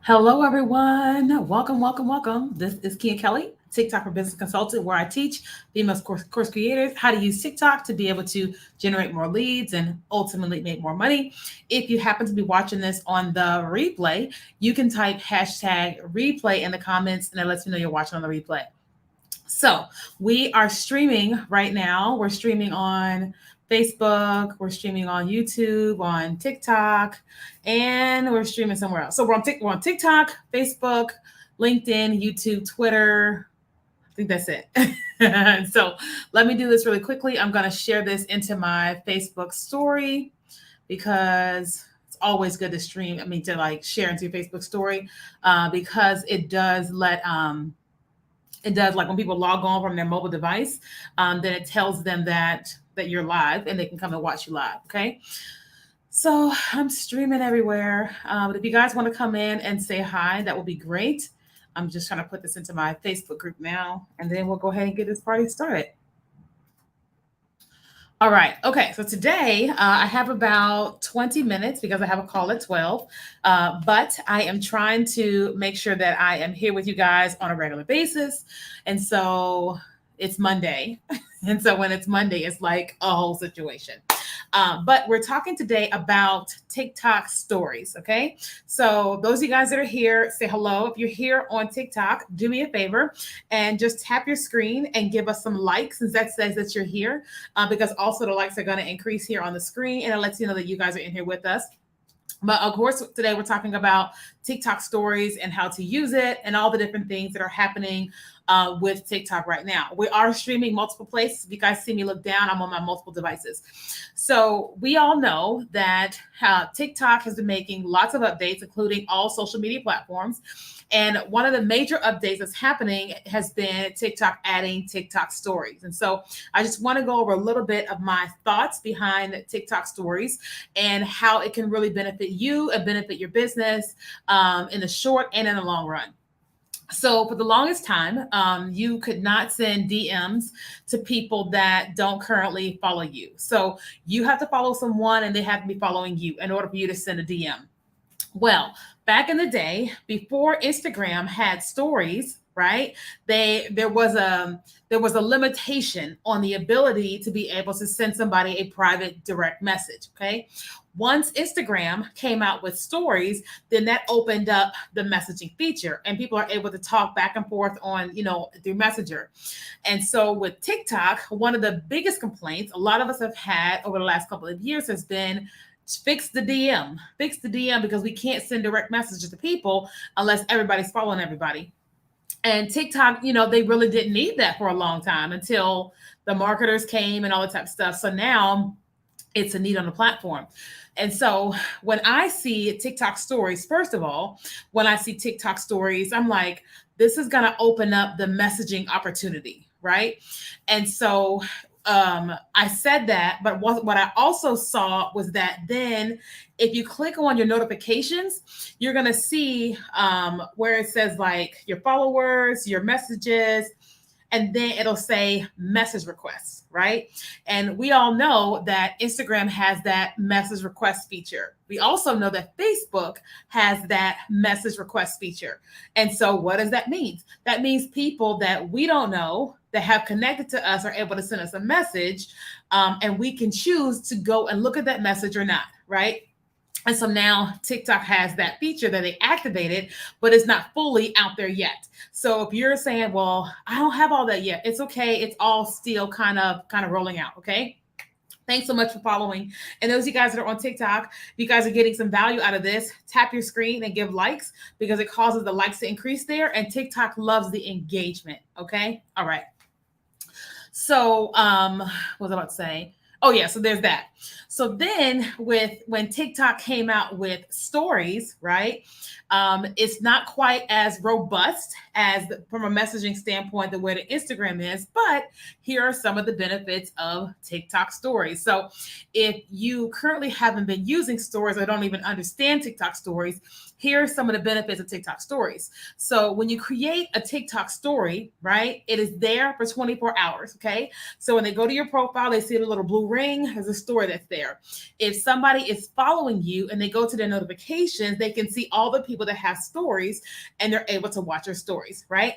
Hello, everyone. Welcome, welcome, welcome. This is Kia Kelly, TikTok for Business Consultant, where I teach female course creators how to use TikTok to be able to generate more leads and ultimately make more money. If you happen to be watching this on the replay, you can type hashtag replay in the comments and it lets me know you're watching on the replay. So we are streaming right now. We're streaming on Facebook, we're streaming on YouTube, on TikTok, and we're streaming somewhere else. So we're on TikTok, Facebook, LinkedIn, YouTube, Twitter. I think that's it. So let me do this really quickly. I'm going to share this into my Facebook story because it's always good to stream. I mean, to like share into your Facebook story because it does, like when people log on from their mobile device, then it tells them that you're live and they can come and watch you live. Okay. So I'm streaming everywhere. But if you guys want to come in and say hi, that would be great. I'm just trying to put this into my Facebook group now, and then we'll go ahead and get this party started. All right. Okay. So today I have about 20 minutes because I have a call at 12. But I am trying to make sure that I am here with you guys on a regular basis. And so it's Monday. And so when it's Monday, it's like a whole situation. But we're talking today about TikTok stories. Okay. So those of you guys that are here, say hello. If you're here on TikTok, do me a favor and just tap your screen and give us some likes since that says that you're here. Because also the likes are going to increase here on the screen and it lets you know that you guys are in here with us. But of course, today we're talking about TikTok stories and how to use it and all the different things that are happening with TikTok right now. We are streaming multiple places. If you guys see me look down, I'm on my multiple devices. So we all know that TikTok has been making lots of updates, including all social media platforms. And one of the major updates that's happening has been TikTok adding TikTok stories. And so I just want to go over a little bit of my thoughts behind TikTok stories and how it can really benefit you and benefit your business in the short and in the long run. So for the longest time, you could not send DMs to people that don't currently follow you. So you have to follow someone and they have to be following you in order for you to send a DM. Well, back in the day, before Instagram had stories, right? There was a limitation on the ability to be able to send somebody a private direct message. Okay. Once Instagram came out with stories, then that opened up the messaging feature and people are able to talk back and forth on, through Messenger. And so with TikTok, one of the biggest complaints a lot of us have had over the last couple of years has been fix the DM because we can't send direct messages to people unless everybody's following everybody. And TikTok, they really didn't need that for a long time until the marketers came and all that type of stuff. So now it's a need on the platform. And so when I see TikTok stories, first of all, when I see TikTok stories, I'm like, this is going to open up the messaging opportunity, right? And so I said that, but what I also saw was that then if you click on your notifications, you're going to see where it says like your followers, your messages, and then it'll say message requests, right? And we all know that Instagram has that message request feature. We also know that Facebook has that message request feature. And so what does that mean? That means people that we don't know that have connected to us are able to send us a message, and we can choose to go and look at that message or not, right? And so now TikTok has that feature that they activated, but it's not fully out there yet. So if you're saying, well, I don't have all that yet, it's okay. It's all still kind of rolling out. Okay. Thanks so much for following. And those of you guys that are on TikTok, if you guys are getting some value out of this, tap your screen and give likes because it causes the likes to increase there. And TikTok loves the engagement. Okay. All right. So what was I about to say? Oh yeah, so there's that. So then when TikTok came out with stories, right? It's not quite as robust as from a messaging standpoint the way the Instagram is, but here are some of the benefits of TikTok stories. So if you currently haven't been using stories or don't even understand TikTok stories, here are some of the benefits of TikTok stories. So when you create a TikTok story, right, it is there for 24 hours. Okay. So when they go to your profile, they see the little blue ring, there's a story that's there. If somebody is following you and they go to their notifications, they can see all the people that have stories and they're able to watch your stories, right?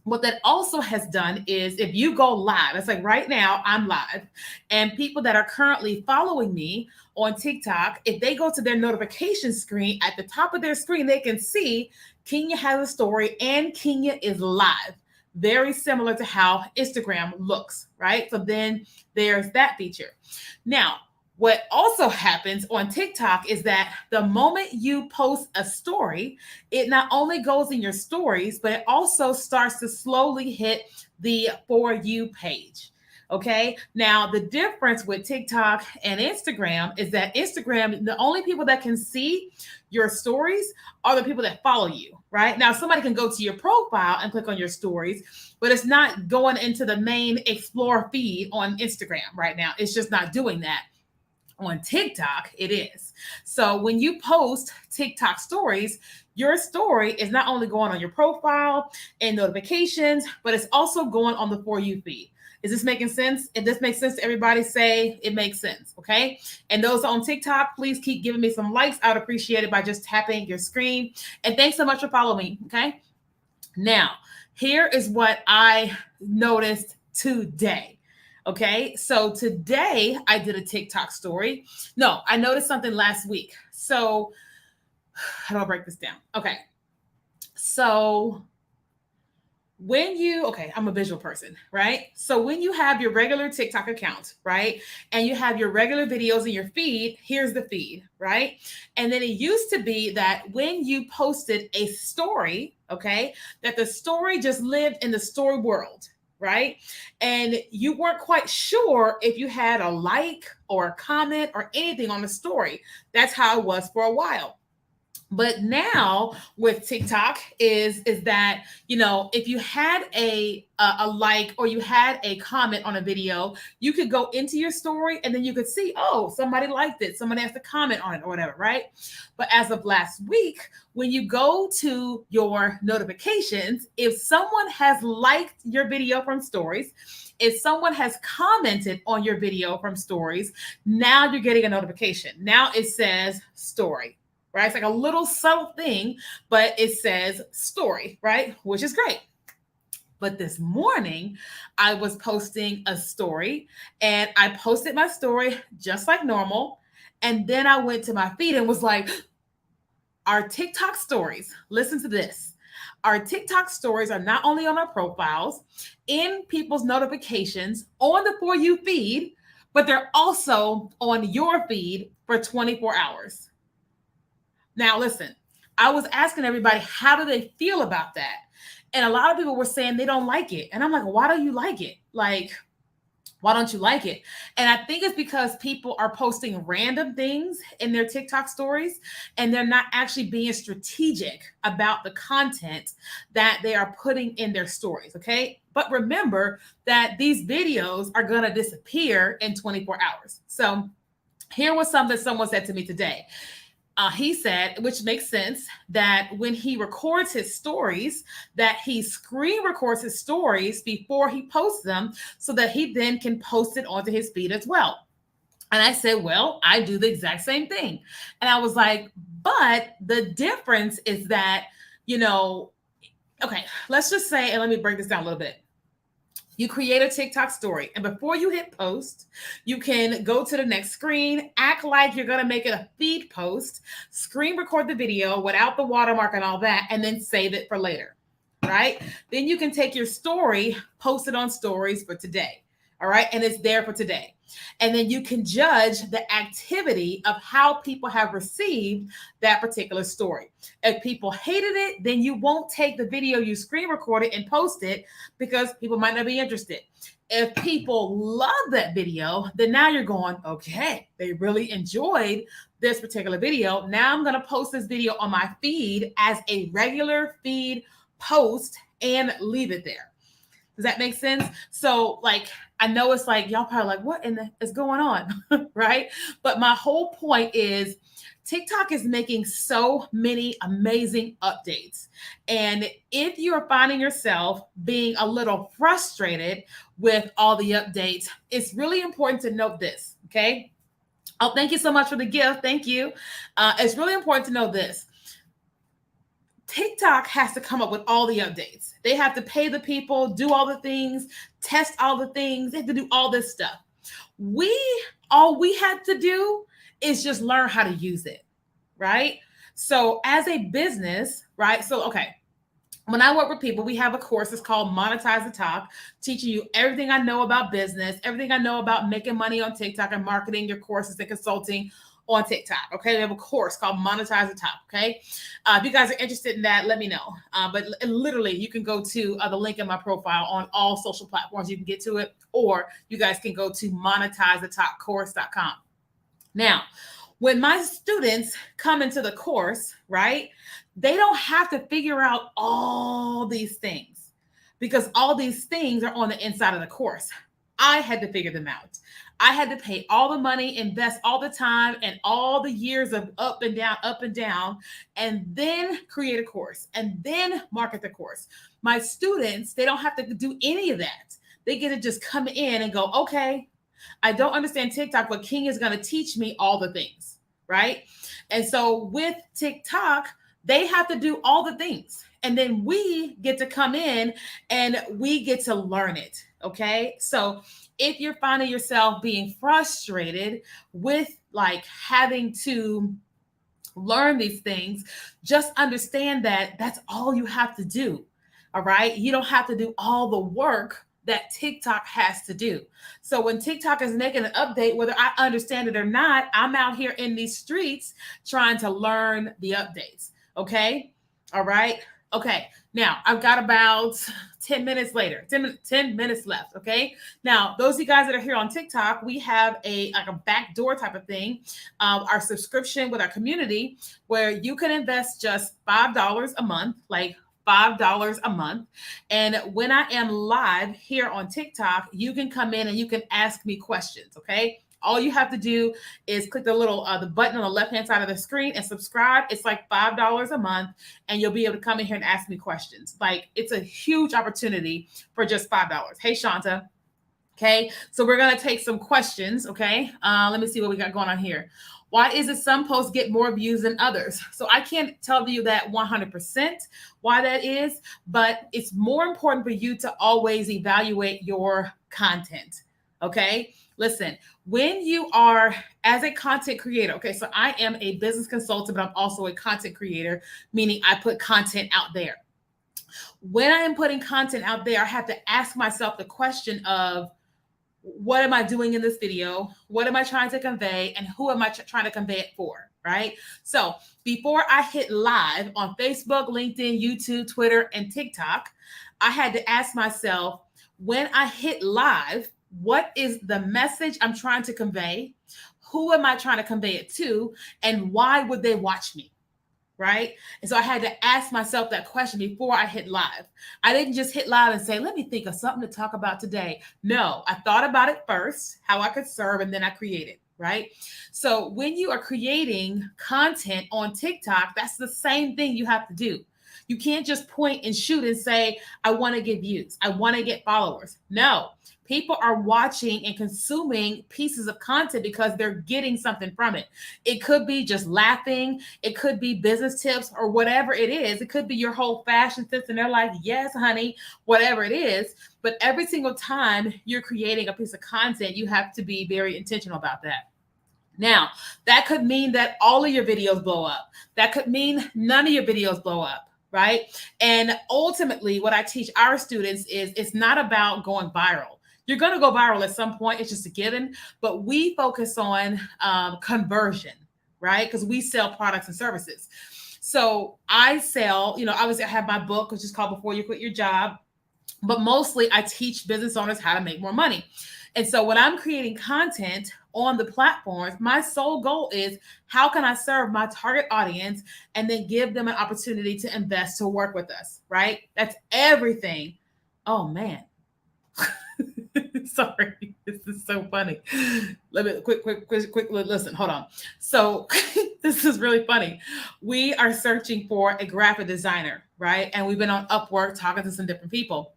What that also has done is if you go live, it's like right now I'm live, and people that are currently following me on TikTok, if they go to their notification screen at the top of their screen, they can see Kenya has a story and Kenya is live. Very similar to how Instagram looks, right? So then there's that feature. Now, what also happens on TikTok is that the moment you post a story, it not only goes in your stories, but it also starts to slowly hit the For You page. Okay. Now, the difference with TikTok and Instagram is that Instagram, the only people that can see your stories are the people that follow you, right? Now, somebody can go to your profile and click on your stories, but it's not going into the main explore feed on Instagram right now. It's just not doing that. On TikTok, it is. So when you post TikTok stories, your story is not only going on your profile and notifications, but it's also going on the For You feed. Is this making sense? If this makes sense to everybody, say it makes sense, okay? And those on TikTok, please keep giving me some likes. I would appreciate it by just tapping your screen. And thanks so much for following me, okay? Now, here is what I noticed today. Okay, so today I did a TikTok story. No, I noticed something last week. So, how do I break this down? Okay, so I'm a visual person, right? So when you have your regular TikTok account, right, and you have your regular videos in your feed, here's the feed, right? And then it used to be that when you posted a story, okay, that the story just lived in the story world, right? And you weren't quite sure if you had a like or a comment or anything on the story. That's how it was for a while. But now with TikTok is that, you know, if you had a like or you had a comment on a video, you could go into your story and then you could see, oh, somebody liked it, somebody has to comment on it or whatever, right? But as of last week, when you go to your notifications, if someone has liked your video from stories, if someone has commented on your video from stories, now you're getting a notification. Now it says story, right? It's like a little subtle thing, but it says story, right? Which is great. But this morning, I was posting a story and I posted my story just like normal. And then I went to my feed and was like, our TikTok stories, listen to this. Our TikTok stories are not only on our profiles, in people's notifications, on the For You feed, but they're also on your feed for 24 hours. Now, listen, I was asking everybody, how do they feel about that? And a lot of people were saying they don't like it. And I'm like, why don't you like it? Like, why don't you like it? And I think it's because people are posting random things in their TikTok stories and they're not actually being strategic about the content that they are putting in their stories. Okay. But remember that these videos are going to disappear in 24 hours. So here was something someone said to me today. He said, which makes sense, that when he records his stories, that he screen records his stories before he posts them so that he then can post it onto his feed as well. And I said, well, I do the exact same thing. And I was like, but the difference is that, you know, okay, let's just say, and let me break this down a little bit. You create a TikTok story, and before you hit post, you can go to the next screen, act like you're going to make it a feed post, screen record the video without the watermark and all that, and then save it for later, right? Then you can take your story, post it on stories for today, all right? And it's there for today. And then you can judge the activity of how people have received that particular story. If people hated it, then you won't take the video you screen recorded and post it because people might not be interested. If people love that video, then now you're going, okay, they really enjoyed this particular video. Now I'm going to post this video on my feed as a regular feed post and leave it there. Does that make sense? So, like, I know it's like, y'all probably like, what in the is going on? Right? But my whole point is TikTok is making so many amazing updates. And if you're finding yourself being a little frustrated with all the updates, it's really important to note this. Okay. Oh, thank you so much for the gift. Thank you. It's really important to know this. TikTok has to come up with all the updates. They have to pay the people, do all the things, test all the things. They have to do all this stuff. We all we had to do is just learn how to use it, right? So as a business, right? So okay, when I work with people, we have a course. It's called Monetize the Talk, teaching you everything I know about business, everything I know about making money on TikTok and marketing your courses and consulting on TikTok. Okay, we have a course called Monetize the Talk. Okay, if you guys are interested in that, let me know. But literally, you can go to the link in my profile on all social platforms. You can get to it, or you guys can go to monetizethetalkcourse.com. Now, when my students come into the course, right, they don't have to figure out all these things because all these things are on the inside of the course. I had to figure them out. I had to pay all the money, invest all the time and all the years of up and down, and then create a course and then market the course. My students, they don't have to do any of that. They get to just come in and go, okay, I don't understand TikTok, but King is going to teach me all the things, right? And so with TikTok, they have to do all the things. And then we get to come in and we get to learn it, okay? So if you're finding yourself being frustrated with like having to learn these things, just understand that that's all you have to do. All right. You don't have to do all the work that TikTok has to do. So when TikTok is making an update, whether I understand it or not, I'm out here in these streets trying to learn the updates. Okay. All right. Okay. Now I've got about 10 minutes later, 10 minutes left. Okay. Now, those of you guys that are here on TikTok, we have a backdoor type of thing, our subscription with our community where you can invest just $5 a month, like $5 a month. And when I am live here on TikTok, you can come in and you can ask me questions. Okay. All you have to do is click the little the button on the left-hand side of the screen and subscribe. It's like $5 a month, and you'll be able to come in here and ask me questions. Like, it's a huge opportunity for just $5. Hey, Shanta. Okay, so we're gonna take some questions. Okay, let me see what we got going on here. Why is it some posts get more views than others? So I can't tell you that 100% why that is, but it's more important for you to always evaluate your content. Okay, listen, when you are as a content creator, okay, so I am a business consultant, but I'm also a content creator, meaning I put content out there. When I am putting content out there, I have to ask myself the question of, what am I doing in this video? What am I trying to convey? And who am I trying to convey it for? Right? So before I hit live on Facebook, LinkedIn, YouTube, Twitter, and TikTok, I had to ask myself, when I hit live, what is the message I'm trying to convey? Who am I trying to convey it to? And why would they watch me? Right? And so I had to ask myself that question before I hit live. I didn't just hit live and say, let me think of something to talk about today. No, I thought about it first, how I could serve, and then I created. Right? So when you are creating content on TikTok, that's the same thing you have to do. You can't just point and shoot and say, I want to get views. I want to get followers. No, people are watching and consuming pieces of content because they're getting something from it. It could be just laughing. It could be business tips or whatever it is. It could be your whole fashion sense and they're like, yes, honey, whatever it is. But every single time you're creating a piece of content, you have to be very intentional about that. Now, that could mean that all of your videos blow up. That could mean none of your videos blow up. Right? And ultimately, what I teach our students is it's not about going viral. You're going to go viral at some point. It's just a given. But we focus on conversion, right? Because we sell products and services. So I sell, obviously I have my book, which is called Before You Quit Your Job. But mostly I teach business owners how to make more money. And so when I'm creating content on the platforms, my sole goal is how can I serve my target audience and then give them an opportunity to invest, to work with us, right? That's everything. Oh, man. Sorry, this is so funny. Let me quick, listen, hold on. So this is really funny. We are searching for a graphic designer, right? And we've been on Upwork talking to some different people.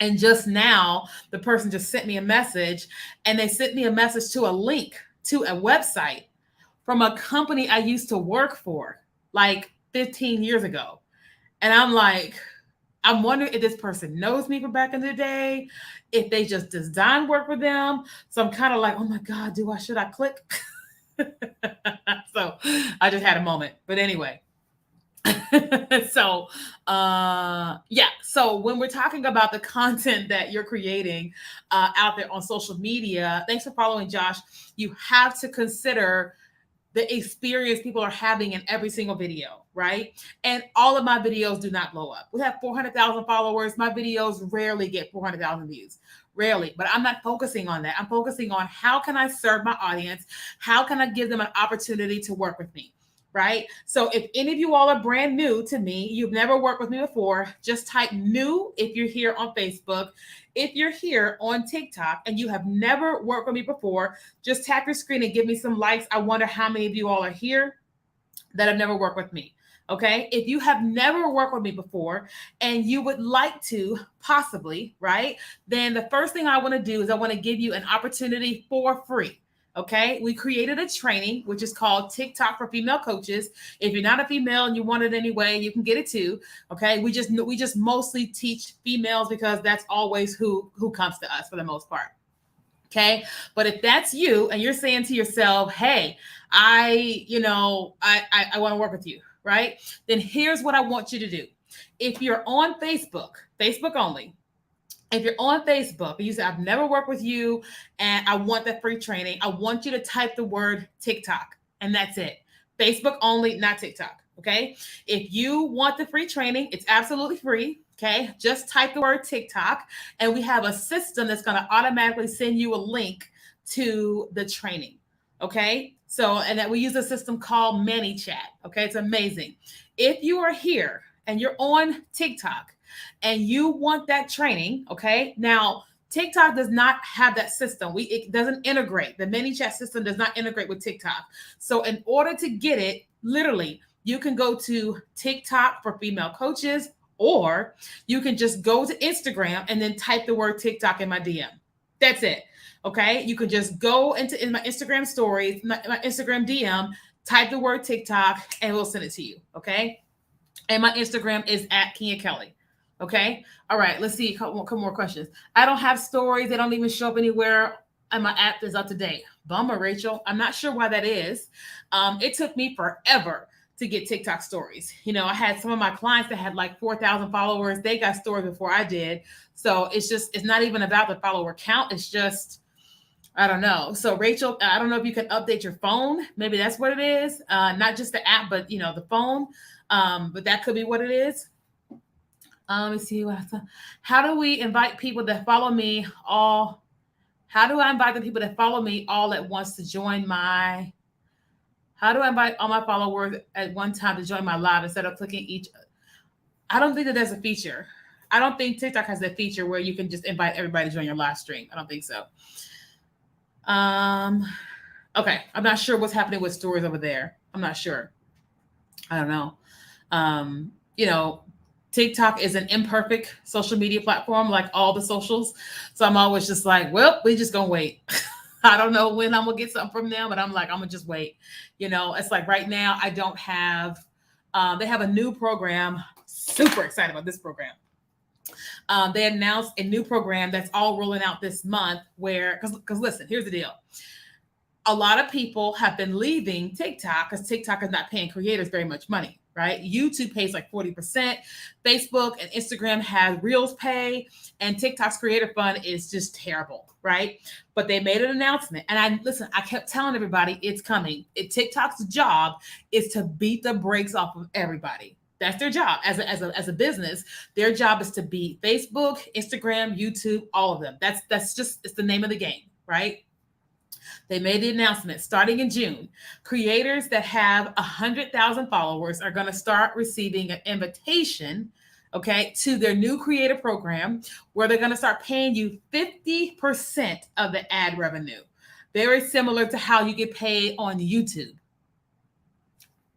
And just now, the person just sent me a message, and they sent me a message to a link to a website from a company I used to work for like 15 years ago. And I'm like, I'm wondering if this person knows me from back in the day, if they just design work for them. So I'm kind of like, oh my God, should I click? So I just had a moment. But anyway, so yeah, so when we're talking about the content that you're creating out there on social media, thanks for following, Josh. You have to consider the experience people are having in every single video, right? And all of my videos do not blow up. We have 400,000 followers. My videos rarely get 400,000 views. Rarely, but I'm not focusing on that. I'm focusing on how can I serve my audience? How can I give them an opportunity to work with me? Right? So if any of you all are brand new to me, you've never worked with me before, just type new if you're here on Facebook. If you're here on TikTok and you have never worked with me before, just tap your screen and give me some likes. I wonder how many of you all are here that have never worked with me. Okay. If you have never worked with me before and you would like to possibly, right, then the first thing I want to do is I want to give you an opportunity for free. Okay. We created a training, which is called TikTok for Female Coaches. If you're not a female and you want it anyway, you can get it too. Okay. We just mostly teach females because that's always who comes to us for the most part. Okay. But if that's you and you're saying to yourself, hey, I want to work with you, right? Then here's what I want you to do. If you're on Facebook, Facebook only, if you're on Facebook and you say, I've never worked with you and I want that free training, I want you to type the word TikTok and that's it. Facebook only, not TikTok. Okay. If you want the free training, it's absolutely free. Okay. Just type the word TikTok and we have a system that's going to automatically send you a link to the training. Okay. So, and that we use a system called ManyChat. Okay. It's amazing. If you are here and you're on TikTok, and you want that training, okay? Now, TikTok does not have that system. It doesn't integrate. The ManyChat system does not integrate with TikTok. So in order to get it, literally, you can go to TikTok for Female Coaches, or you can just go to Instagram and then type the word TikTok in my DM. That's it. Okay? You can just go in my Instagram stories, my Instagram DM, type the word TikTok, and we'll send it to you. Okay? And my Instagram is at Kenya Kelly. Okay. All right. Let's see. A couple more questions. I don't have stories. They don't even show up anywhere. And my app is up to date. Bummer, Rachel. I'm not sure why that is. It took me forever to get TikTok stories. You know, I had some of my clients that had like 4,000 followers. They got stories before I did. So it's not even about the follower count. It's just, I don't know. So Rachel, I don't know if you can update your phone. Maybe that's what it is. Not just the app, but the phone. But that could be what it is. Let me see how do we invite people that follow me all? How do I invite the people that follow me all at once to join my? How do I invite all my followers at one time to join my live instead of clicking each? I don't think that there's a feature. I don't think TikTok has that feature where you can just invite everybody to join your live stream. I don't think so. Okay. I'm not sure what's happening with stories over there. I'm not sure. I don't know. TikTok is an imperfect social media platform, like all the socials. So I'm always just like, well, we just gonna wait. I don't know when I'm gonna get something from them, but I'm like, I'm gonna just wait. It's like right now I don't have. They have a new program. Super excited about this program. They announced a new program that's all rolling out this month. Because listen, here's the deal. A lot of people have been leaving TikTok because TikTok is not paying creators very much money. Right? YouTube pays like 40%. Facebook and Instagram have Reels pay, and TikTok's Creator Fund is just terrible, right? But they made an announcement, and I kept telling everybody it's coming. TikTok's job is to beat the brakes off of everybody. That's their job as a business. Their job is to beat Facebook, Instagram, YouTube, all of them. It's the name of the game, right? They made the announcement starting in June. Creators that have 100,000 followers are going to start receiving an invitation, okay, to their new creator program where they're going to start paying you 50% of the ad revenue. Very similar to how you get paid on YouTube.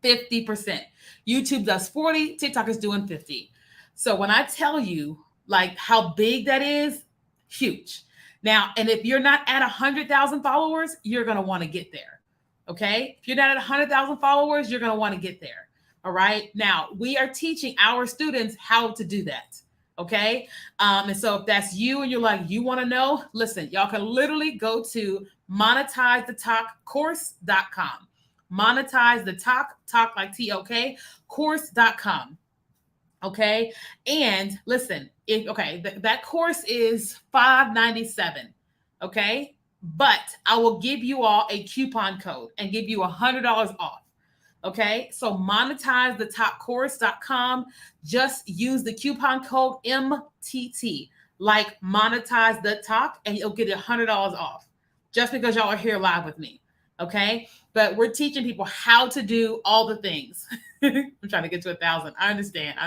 50%. YouTube does 40, TikTok is doing 50. So when I tell you Like how big that is, huge. Now, and if you're not at 100,000 followers, you're going to want to get there. Okay. If you're not at 100,000 followers, you're going to want to get there. All right. Now, we are teaching our students how to do that. Okay. And so if that's you and you're like, you want to know, listen, y'all can literally go to monetizethetalkcourse.com. Monetize the talk like TOK, course.com. Okay. And listen, that course is $597. Okay. But I will give you all a coupon code and give you $100 off. Okay. So monetizethetalkcourse.com. Just use the coupon code MTT, like monetize the talk, and you'll get $100 off just because y'all are here live with me. Okay. But we're teaching people how to do all the things. I'm trying to get to 1,000. I understand.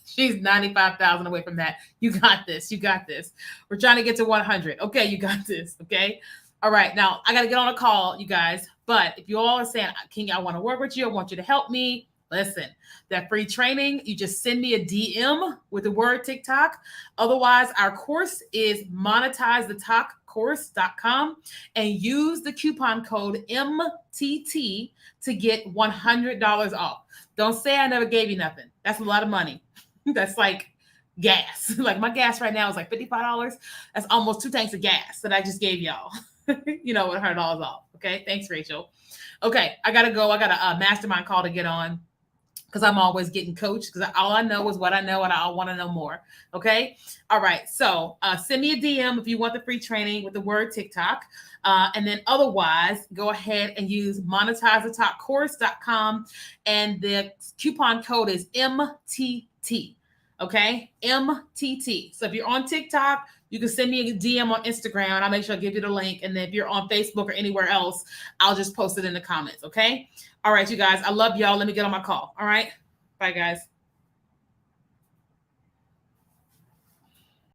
She's 95,000 away from that. You got this. We're trying to get to 100. Okay, you got this. Okay. All right. Now I got to get on a call, you guys. But if you all are saying, King, I want to work with you, I want you to help me. Listen, that free training, you just send me a DM with the word TikTok. Otherwise, our course is monetizethetalkcourse.com and use the coupon code MTT to get $100 off. Don't say I never gave you nothing. That's a lot of money. That's like gas. Like my gas right now is like $55. That's almost 2 tanks of gas that I just gave y'all. With $100 off. Okay. Thanks, Rachel. Okay. I got to go. I got a mastermind call to get on, because I'm always getting coached, because all I know is what I know and I want to know more. Okay. All right. So send me a DM if you want the free training with the word TikTok. And then otherwise, go ahead and use monetizethetalkcourse.com. And the coupon code is MTT. Okay. MTT. So if you're on TikTok, you can send me a DM on Instagram and I'll make sure I give you the link. And then if you're on Facebook or anywhere else, I'll just post it in the comments. Okay. All right, you guys. I love y'all. Let me get on my call. All right. Bye, guys.